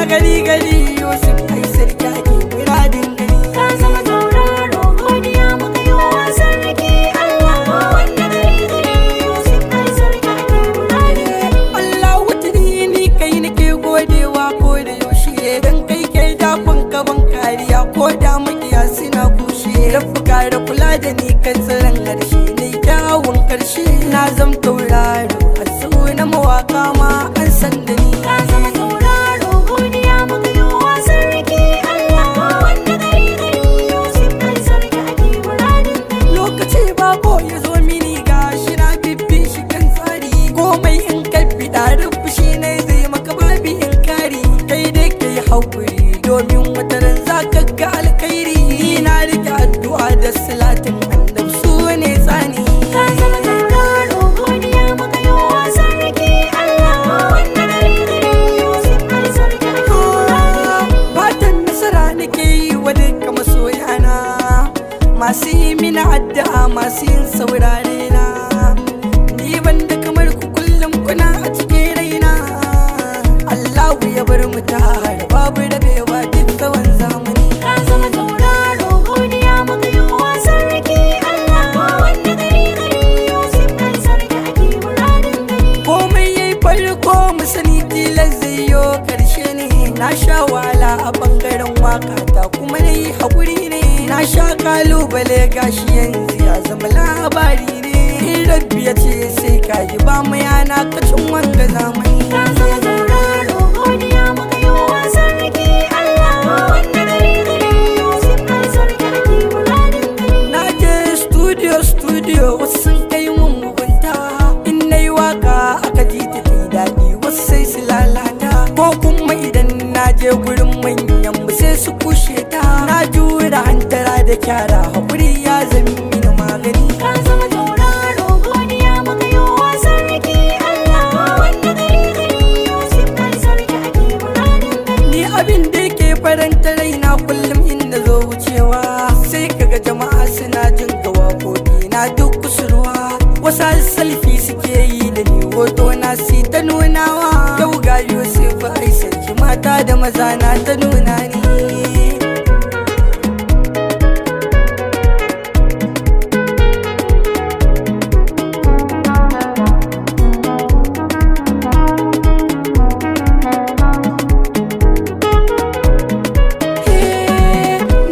na gari gari Yusuf ai sarki ake muradin gari. Ka zama tauraro godiya muka yi wa sarki Allah wanda gari gari Yusuf ai sarki ake muradin gari. Allah wuturi ni kai nake godewa ko da yaushe dan kai ke dakon gaban kariya ko da makiya suna kushe. Rafuka da kula da ni kan tsaron harshe ne kyawun karshe na zam tauraro har sau na mawaka ma an san da ni. Ka zama tauraro godiya muka yi wa sarki Allah wanda gari gari Yusuf ai sarki ake muradin gari. Lokaci bako ya zo mini gashi na bibbin shi kan tsari komai in ka fida rufu shi ne zai maka babi in kari kai dai kai haƙuri domin wataran za ka ga alkhairi ni na rike addu'a da salatin annab su ne tsani. Ka zama tauraro godiya muka yi wa sarki Allah wanda gari gari Yusuf ai sarki ake muradin gari. Fatan nasara nake yi wa duka masoyana masu yi mini addu'a masu yin saurare na ni banda kamar ku kullum kuna a cikin raina. Allahu ya bar mu tare babu rabewa duk tsawon zamani. Ka zama tauraro godiya muka yi wa sarki Allah wanda gari gari Yusuf ai sarki ake muradin gari. Komai yayi farko mu sani tilas zai yo karshe ne na sha wahala a bangaren waka ta kuma na yi haƙuri ne na sha kalubale gashi yanzu ya zama labari ne in rabbi ya ce sai ka yi ba mu yana kacin wanga zamani. Ka zama tauraro godiya muka yi wa sarki Allah wanda gari gari Yusuf ai sarki ake muradin gari. Na je studio wasu sun kai mun mugunta in na yi waka aka ji ta ta daɗi wasu sai su lalata ko kuma idan na je gurin manyan mu sai su kushe ta na jura hantara da kyara haƙuri ya zami mini magani. Ka zama tauraro godiya muka yi wa sarki Allah wanda gari gari Yusuf ai sarki ake muradin gari. Ni abin da yake faranta raina kullum inda zo wucewa sai kaga jama'a suna jin gawa koki na duk kusurwa wasu selfie suke yi da ni hoto na si ta nunawa yau ga Yusuf ai sarki mata da maza na ta nuna ni.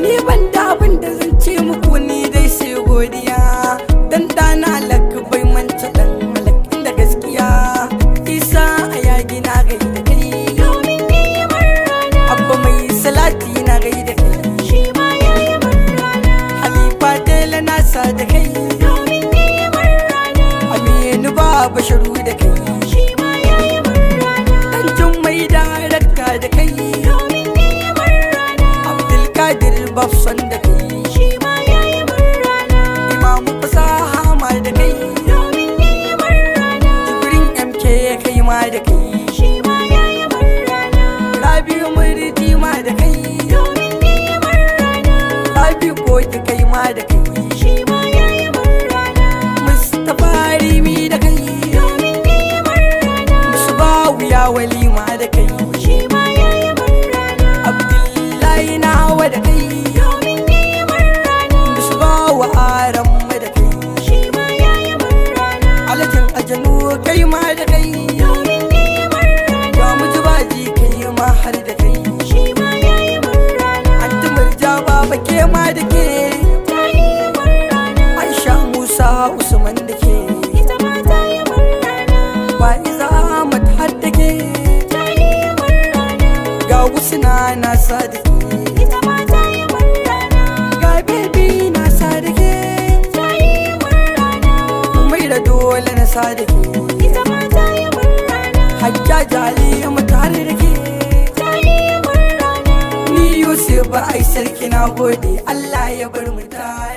Ni ban da abin da zan ce muku ni dai sai godiya dan dana alak bai manta dan alak inda gaskiya isa a yagi na gai da kai Domin yayi rana abba mai salati na gai da kai shi ma yayi rana. halifa tela na sa da kai Domin yayi rana aminu ba basharu da kai shi ma yayi rana. dan jummai darakta da kai Domin yayi rana abdulkadir bafson da kai shi ma yayi rana. imamu fasaha ma da kai Domin yayi rana jibrin mk kai ma da kai shi ma yayi rana. rabiu muridi ma da kai Domin yayi rana rabiu koki kai ma da kai shi ma yayi rana. mustapha rimi da kai Domin yayi rana musbahu ya wali ma da kai shi ma yayi rana. abdullahi na hawa da kai Domin yayi rana musbahu aram ma da kai shi ma yayi rana. alajin ajanu kai ma da kai Domin yayi rana ga mujibaji kai ma har da kai shi ma yayi rana. anti murja baba ke ma da ke Ta yi rana aisha musa usman da ke ita ma ta yi rana. fa'iza ahmad har da ke Ta yi rana ga wusna na sa da ke ita ma ta yi rana. ga bebi na sa da ke Ta yi rana mai da dole na sa da ke ita ma ta yi rana. hajjaji aliyu tare da ke Ta yi rana ni yusuf ai sarki na gode Allah ya bar mu tare.